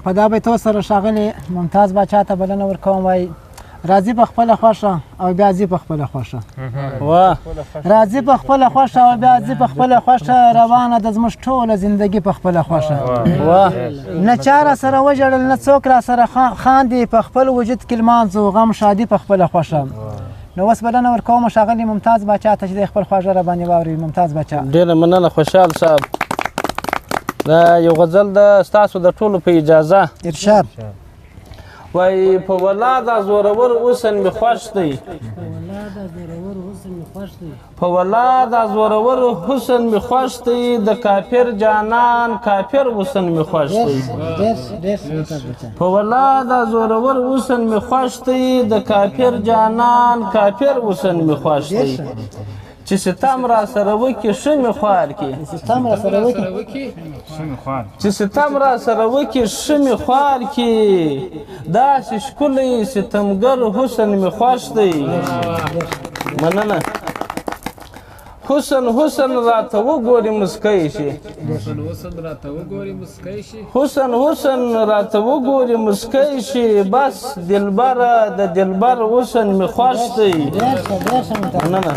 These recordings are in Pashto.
په دا بیتو سره ښاغلي ممتاز باچا ته بلنه ورکوم وایي راځي په خپله خوښه او بیا ځي په خپله خوښه راځي په خپله خوښه او بیا ځي په خپله خوښه روانه ده زموږ ټوله زندګي په خپله خوښه نه چا را سره وژړل نه څوک را سره خاندي په خپل وجود کې لمانځو غم شادي په خپله خوښه نو اوس بلنه ورکوم ښاغلي ممتاز باچا ته چې دی خپل خواږه را باندې واوري ممتاز باچا. ډېره مننه خوشحال صاحب. دا یو غزل ده ستاسو د ټولو په اجازه. ارشاد. وایي په ولاده زورور حسن مې خوښ دی په ولاده زورور حسن مې خوښ دی د کافر جانان کافر حسن مې خوښ دی په ولاده زورور حسن مې خوښ دی د کافر جانان کافر حسن مې خوښ دی چې ستم را سره وکړي ښه مې خوار کړي چې ستم را سره وکړي ښه مې خوار کړي داسې ښکلی ستمګر حسن مې خوښ دی. مننه. حسن حسن راته وګوري مسکی شي حسن حسن راته وګوري مسکی شي بس دلبره د دلبر حسن مې خوښ دی. مننه.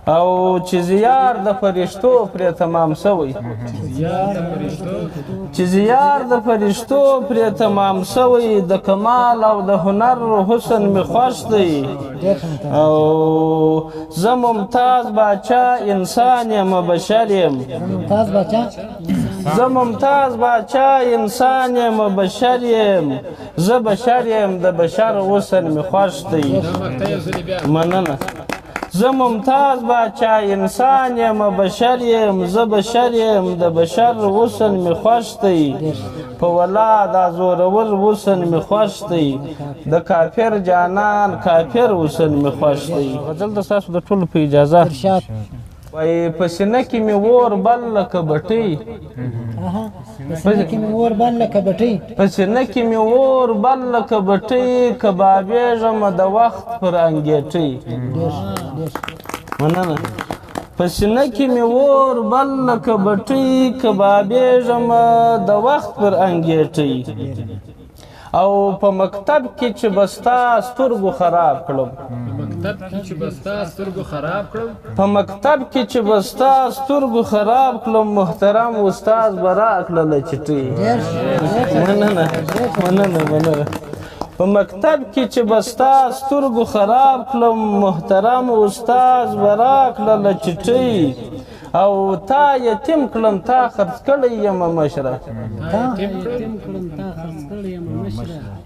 او چې زیار د فرشتو پرې تمام سوی چې زیار د فرشتو پرې تمام سوی د کمال او د هنر حسن مې خوښ دی. او زه ممتاز باچا انسان یم بشر یم زه ممتاز باچا انسان یم بشر یم زه بشر یم د بشر حسن مې خوښ دی. مننه. زه ممتاز باچا انسان یم بشر یم زه بشر یم د بشر حسن مې خوښ دی په ولاده زورور حسن مې خوښ دی د کافر جانان کافر حسن مې خوښ دی. غزل د ستاسو د ټولو په اجازه. وایي په سینه کې مې اور بل لکه بټۍ په سینه کې مې اور بل لکه بټۍ کبابېږم د وخت پر انګېټۍ. مننه. په سینه کې مې اور بل لکه بټۍ کبابېږم د وخت پر انګېټۍ او په مکتب کې چې بستا سترګو خراب کړم په مکتب کې چې بستا سترګو خراب کړم محترم استاد به راکړله چټۍ. مننه. مننه. په مکتب کې چې بستا سترګو خراب کړم محترم استاد به راکړله چټۍ او تا یتیم کړم تا خرڅ کړی یم مشره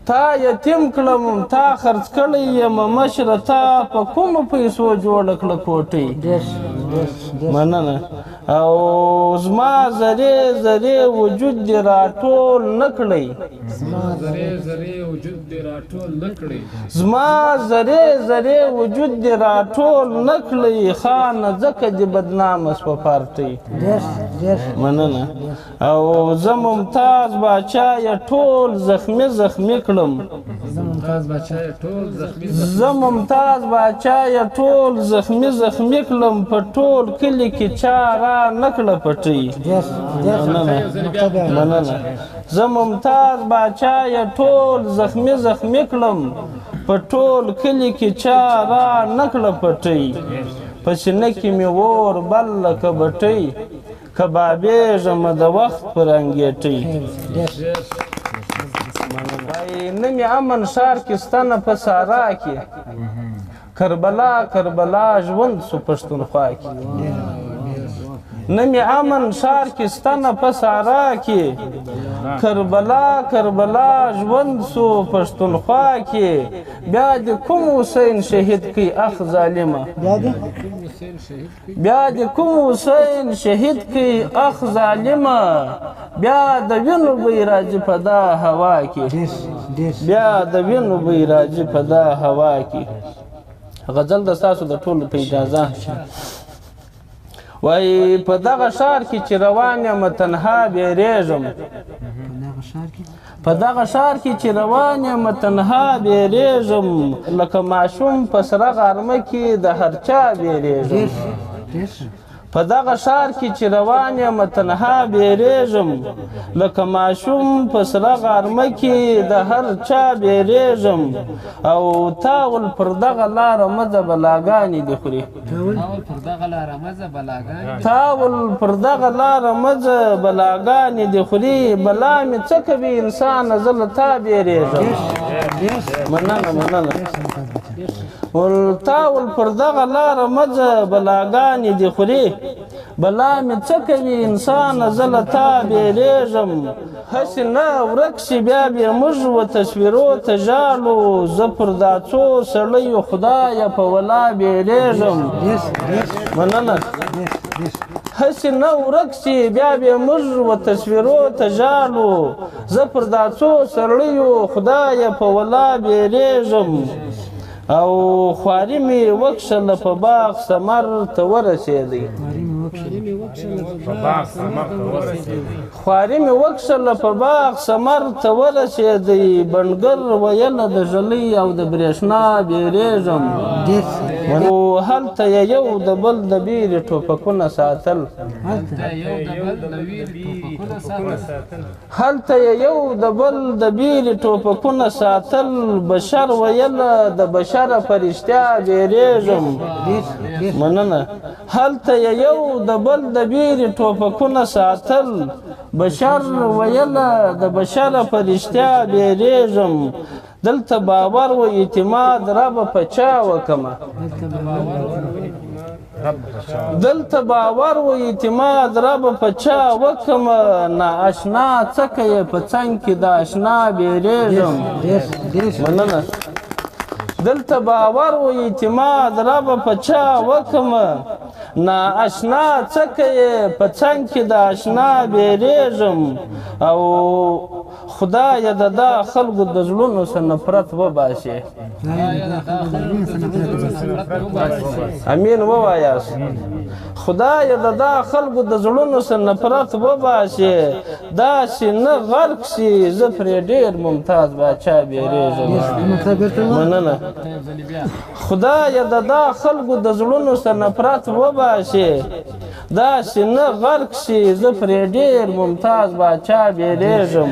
تا یتیم کړم تا خرڅ کړی یم مشره تا په کومو پیسو جوړه کړه کوټۍ. مننه. او زما زرې زرې وجود دې راټول نه کړی زما زرې زرې وجود دې راټول نه کړی خانه ځکه دې بدنامه سوه پارټۍ. مننه. او زه ممتاز باچا یې ټول زخمي زخمي کړم زه ممتاز باچا یې ټول زخمي زخمي کړم په ټول کلي کې چا را نه کړه پټۍ. مننه. زه ممتاز باچا یې ټول زخمي زخمي کړم په ټول کلي کې چا را نه کړه پټۍ په سینه کې مې اور بل لکه بټۍ کبابېږم د وخت پر انګېټۍ. وایي نه مې امن ښار کې ستنه په سارا کې کربلا کربلا ژوند سو پښتونخوا کې نه مې امن ښار کې ستنه په سارا کې کربلا کربلا ژوند سو پښتونخوا کې بیا دې کوم حسین شهید کړي اخ ظالمه بیا دې کوم حسین شهید کړي اخ ظالمه بیا د وینو بوی راځي په دا هوا کې بیا د وینو بوی راځي په دا هوا کې. غزل د ستاسو د ټولو په اجازه. وایي په دغه ښار کې چې روان یم تنها بیریږم په دغه ښار کې چې روان یم تنها بیریږم لکه ماشوم په سره غرمه کې د هر چا بیریږم په دغه ښار کې چې روان یم تنها بیریږم لکه ماشوم په سره غرمه کې د هر چا بیریږم او تاول پر دغه لاره مزه بلاګانې دې خوري تاول پر دغه لاره مزه بلاګانې دې خوري بلا مې څه کوي انسانه زه له تا بیریږم مننه تاول پر دغه لاره مزه بلاګانې دې خوري بلا مې څه کوي انسانه زه له تا بیریږم هسې نه ورک شي بیا بیا موږ و تصویرو ته ژاړو زه پر دا څو سړیو خدایه په ولا بیریږم مننه هسې نه ورک شي بیا بیا موږ و تصویرو ته ژاړو زه پر دا څو سړیو خدایه په ولا بیریږم او خواري مې وکښله په باغ ثمر ته ورسېدی خواري مې وکښله په باغ ثمر ته ورسېدی بڼګر ویله د ژلۍ او د برېښنا بیریږم او هلته یې یو د بل د بیرې ټوپکونه ساتل هلته یې یو د بل د بیرې ټوپکونه ساتل بشر ویله د بشره په رښتیا بیریږم مننه هلته یې یو د بل د بیرې ټوپکونه ساتل بشر ویله د بشره په رښتیا بیریږم دلته باور و اعتماد ربه په چا وکمه دلته باور و اعتماد ربه په چا وکمه نااشنا څکه یې په څنګ کې د اشنا بیریږم مننه دلته باور و اعتماد ربه په چا وکمه نااشنا څکه یې په څنګ کې د اشنا بیریږم او خدایه د دا خلکو د زړونو څخه نفرت وباسي امین ووایاست خدایه د دا خلکو د زړونو څخه نفرت وباسي داسې نه غرق شي زه پرې ډېر ممتاز باچا بیریږم مننه خدایه د دا خلکو د زړونو څخه نفرت وباسي داسې نه غرق شي زه پرې ډېر ممتاز باچا بیریږم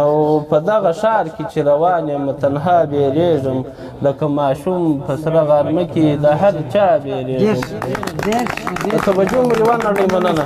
او په دغه ښار کې چې روان یم تنها بیریږم لکه ماشوم په سره غرمه کې د هر چا بیریږم د توجه مو لیوان نړۍ مننه